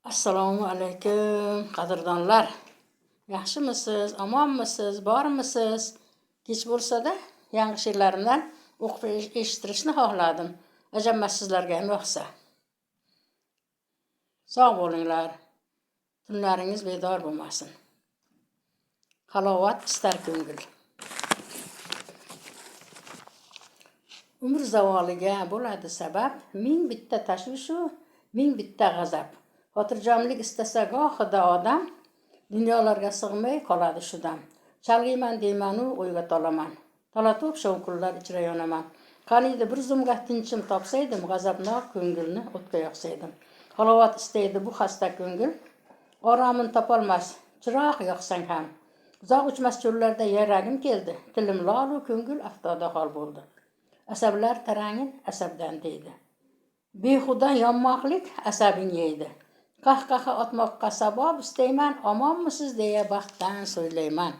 Assalomu alaykum, qadrdonlar. Yaxshimisiz, omonmisiz, bormisiz? Kech bo'lsa-da, yangi she'rlarimdan o'qib eshittirishni xohladim. Ajamas sizlarga yoqsa. Sog' bo'linglar. Tunlaringiz bedor bo'lmasin. Halovat istar ko'ngil. Umr zavoliga bo'ladi sabab, ming bitta tashvishu, ming bitta g'azab. Xotirjamlik istasa gohida odam, dunyolarga sig'may qoladi shu dam. Chalg'iyman deymanu o'yga tolaman. Talato'p shovqinlar ichra yonaman. Qaniydi bir zumga tinchim topsaydim, g'azabnok ko'ngilni o'tga yoqsaydim. Halovat istaydi bu xasta ko'ngil, oromin topolmas, chiroq yoqsang ham. Uzoq uchmas cho'llarda yaragim keldi, tilim lolu ko'ngil aftoda hol bo'ldi. Asablar tarangin asabdan deydi. Behuda yonmoqlik asabing yeydi. Qahqaha otmoqqa sabab istayman, omonmisiz deya baxtdan so'ylayman.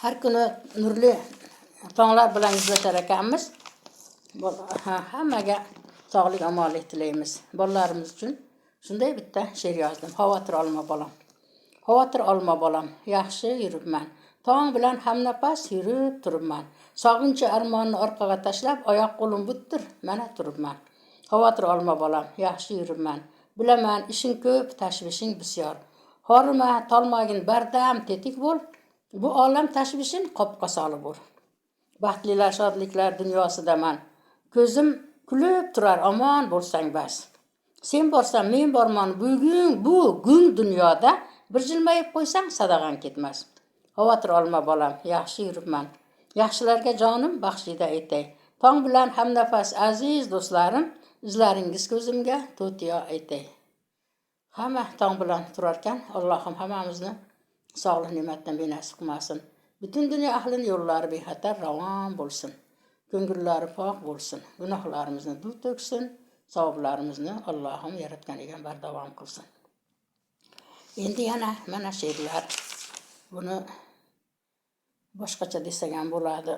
Har kuni nurli tonglar bilan yuzlashar ekanmiz. Hammaga sog'lik, omonlik tilaymiz. Bolalarimiz uchun shunday bitta she'r yozdim. Xavotir olma bolam. Xavotir olma bolam, yaxshi yuribman. Tong bilan hamnafas yurib turibman. Sog'inchi armonni orqaga tashlab, oyoq qo'lim buttir, mana turibman. Xavotir olma bolam, yaxshi yuribman. Bilaman, ishing ko'p, tashvishing bisyor. Horima, tolmagin bardam, tetik bo'l. Bu olam tashvishin qopqa solib ur. Baxtlilar, shodliklar dunyosidaman. Ko'zim kulib turar, omon bo'lsang bas. Sen borsan, men borman, bu gung dunyoda bir jilmayib qo'ysang sadag'an ketmas. Xavotir olma bolam, yaxshi yuribman. Yaxshilarga jonim baxshida aytay. Tong bilan hamnafas aziz do'stlarim, izlaringiz ko'zimga to'tiyo aytay. Hamma tong bilan turarkan, Allohim hammamizni sog'lik ne'matdan benasib qilmasin. Butun dunyo ahlining yo'llari bexatar ravon bo'lsin. Ko'ngillari pok bo'lsin. Gunohlarimizni duv to'ksin. Savoblarimizni Allohim yaratgan ekan bardavom qilsin. Endi yana mana she'rlar. Buni boshqacha desak ham bo'ladi.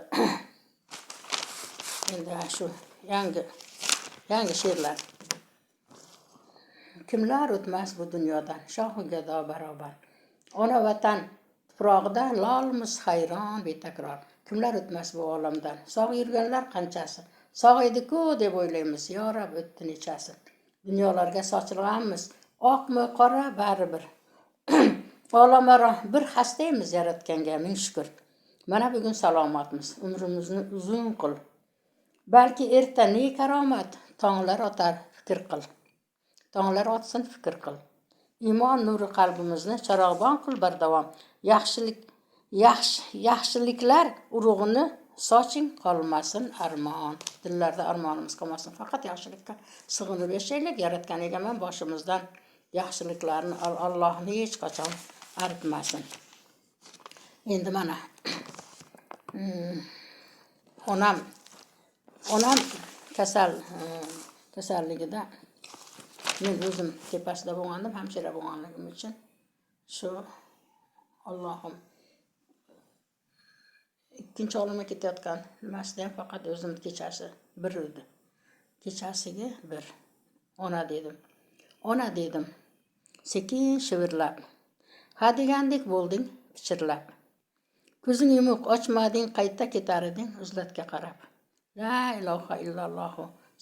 Endi shu yangi she'rlar. Kimlar o'tmas bu dunyodan, shoh gado barobar. Ona vatan tuprog'ida lolmiz hayron betakror. Kimlar o'tmas bu olamdan, sog' yurganlar qanchasi. Sog' edi-ku deb o'ylaymiz, yo Rab o'tdi nechasi. Dunyolarga sochilganmiz, oqmi qora baribir. Olamaro bir hastaymiz yaratganga ming shukr. Mana bugun salomatmiz, umrimizni uzun qil. Balki erta ne karomat, tonglar otar fikr qil. Tonglar otsin fikr qil. Iymon nuri qalbimizni charog'bon qil bardavom. Yaxshiliklar urug'ini soching qolmasin armon. Dillarda armonimiz qolmasin. Faqat yaxshilikka sig'inib yashaylik. Yaratgan egaman boshimizdan yaxshiliklarni Allohni hech qachon aritmasin. Endi mana onam kasalligida men o'zim tepasida bo'lgandim, hamshira bo'lganligim uchun shu Allohim ikkinchi olamga ketayotgan nimasida faqat o'zim kechasi bir edi. Kechasiga bir ona dedim. Sekin shivirlab. Ha degandek bo'lding pichirlab. Ko'zing yumuq ochmading, qayta ketar eding uzlatga qarab. La ilaha illalloh.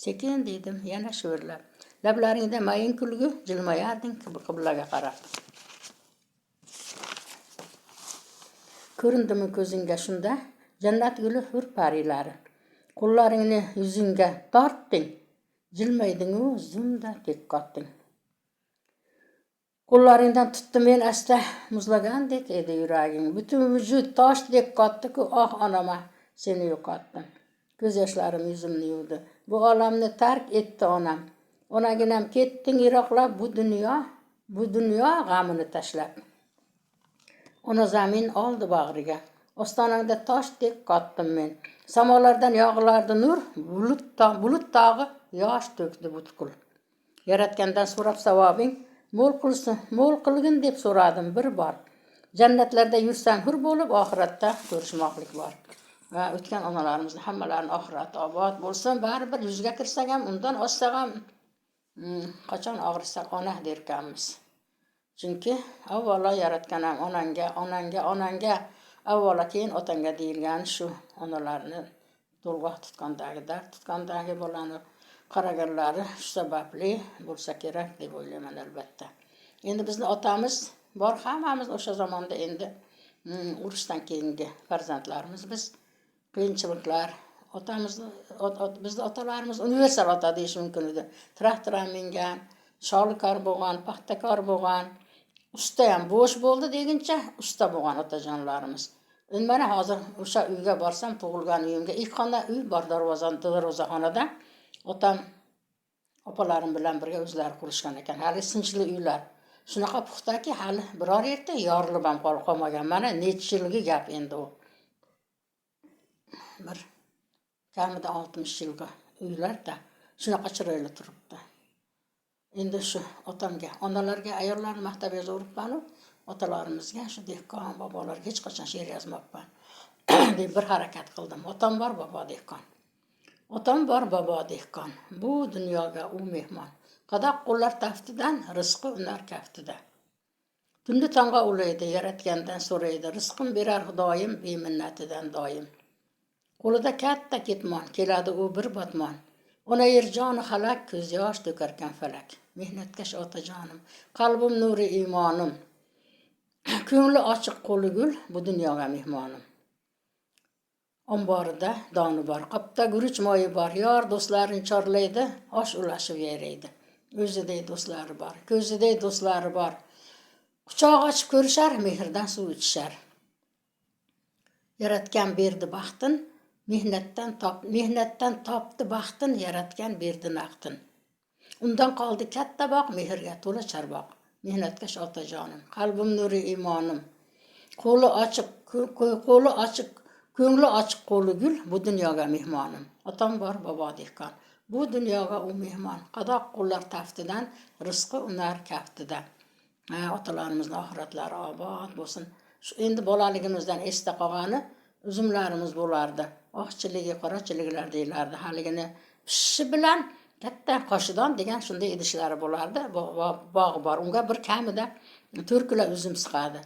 Sekin dedim yana shivirlab. Lablaringda mayin kulgu jilmayarding qiblaga qarab. Ko'rindimi ko'zingga shunda jannat guli hur parilari. Qo'llaringni yuzingga tortding, jilmayding-u zumda tek qotding. Qo'llaringdan tutdim men asta muzlagandek edi yuraging. Butun vujud toshdek qotdi-ku, oh onama seni yo'qotdim. Ko'z yoshlarim yuzimni yuvdi. Bu olamni tark etdi onam. Onaginam ketding yiroqlab bu dunyo g'amini tashlab. Ona zamin oldi bag'riga. Ostonangda toshdek qotdim men. Samolardan yog'ilardi nur, bulut tog'i yosh to'kdi butkul. Yaratgandan so'rab savobing mo'l qilgin deb so'radim bir bor. Jannatlarda yursam hur bo'lib, oxiratda ko'rishmoqlik bor. Va o'tgan onalarimizni hammalarini oxirati obod bo'lsin. Baribir yuzga kirsak ham, undan oshsak ham Qachon og'risak ona derkanmiz. Chunki avvalo yaratgan ham onangga, avvalo keyin otangga deyilgan shu onalarni to'lg'oq tutgandagi, dard tutgandagi bolani qaraganlari shu sababli bo'lsa kerak deb o'ylayman albatta. Endi bizni otamiz bor, hammamiz o'sha zamonda endi urushdan keyingi farzandlarimiz biz qiyinchiliklar bizni otalarimiz universal ota deyish mumkin edi. Traktor mingan, sholikor bo'lgan, paxtakor bo'lgan, usta ham bo'sh bo'ldi deguncha usta bo'lgan otajonlarimiz. Endi mana hozir o'sha uyga borsam, tug'ilgan uyimga ilk xona uy bor, darvozaxonada otam opalarim bilan birga o'zlari qurishgan ekan. Hali sinchli uylar. Shunaqa puxtaki hali biror yerda yorilib ham qolmagan. Mana necha yilgi gap endi u. Bir kamida 60 yilga uylarda shunaqa chiroyli turibdi. Endi shu otamga, onalarga, ayollarni maqtab yozuribman-ku, otalarimizga shu dehqon bobolarga hech qachon she'r yozmabman deb bir harakat qildim. Otam bor, bobo dehqon. Otam bor, bobo dehqon. Bu dunyoga u mehmon. Qadoq qo'llar taftidan, rizqi unar kaftida. Tunda tong'a ulaydi, yaratgandan so'raydi. Rizqim berar Xudoyim beminnatidan doim. Qo'lida katta ketmon, keladi u bir botmon. Ona yerjoni halak, ko'z yosh to'karkan falak. Mehnatkash otajonim, qalbim nuri imonim. Ko'ngli ochiq qo'li gul, bu dunyoga mehmonim. Omborida doni bor, qopda guruch moyi bor, yor do'stlarini chorlaydi, osh ulashib yeraydi. O'ziday do'stlari bor, ko'ziday do'stlari bor. Quchoq ochib ko'rishar, mehrdan suv ichishar. Yaratgan berdi baxtin, mehnatdan topdi baxtin, yaratgan berdi naqtin. Undan qoldi katta bog', mehrga to'la charboq. Mehnatkash otajonim, qalbim nuri imonim. Qo'li ochiq, ko'ngli ochiq qo'li gul, bu dunyoga mehmonim. Otam bor, bobo dehqon. Bu dunyoga u mehmon. Qadoq qo'llar taftidan, rizqi unar kaftida. Otalarimizning oxiratlari obod bo'lsin. Shu endi bolaligimizdan esda qolgani uzumlarimiz bo'lardi. Oqchiligi, qorachiliklar deyilardi. Haligini pishi bilan katta qoshidon degan shunday idishlari bo'lardi. Bog' bor. Unga bir kamida 4 kilo uzum chiqadi.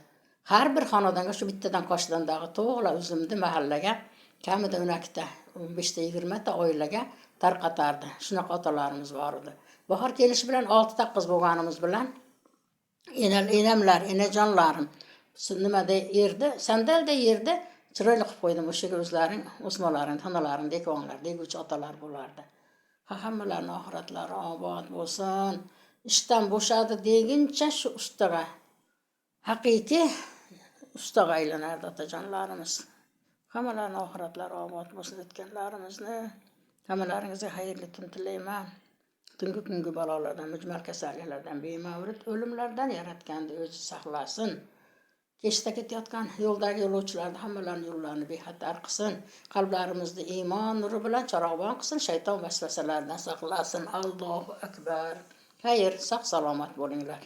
Har bir xonadonga shu bittadan qoshidondagi to'g'la uzumni mahallaga kamida 12 ta, 15 ta, 20 ta oilaga tarqatardi. Shunaqa otalarimiz bor edi. Bahor kelishi bilan 6 ta qiz bo'lganimiz bilan enamlar, enajonlarim nimada yerdi, sandalda yerdi, chiroyli qilib qo'ydim. O'shaga o'zlaring o'smalaring, xonalaring dekonlar, deguvchi otalar bo'lardi. Hammalarning oxiratlari obod bo'lsin. Ishdan bo'shadi deguncha shu ustaga, haqiqiy ustaga aylanardi otajonlarimiz. Hammalarning oxiratlari obod bo'lsin etganlarimizni. Hammalaringizga xayrli tun tilayman. Tungi kungi balolardan, mujmal kasalliklardan, bemavrid o'limlardan yaratganda o'zi saqlasin. Kechda ketayotgan yo'ldagi yo'lovchilarni hammalarini yo'llarini bexatar qilsin. Qalblarimizni iymon nuri bilan charog'bon qilsin. Shayton vasvasalaridan saqlasin. Allohu akbar. Xayr, sog' salomat bo'linglar.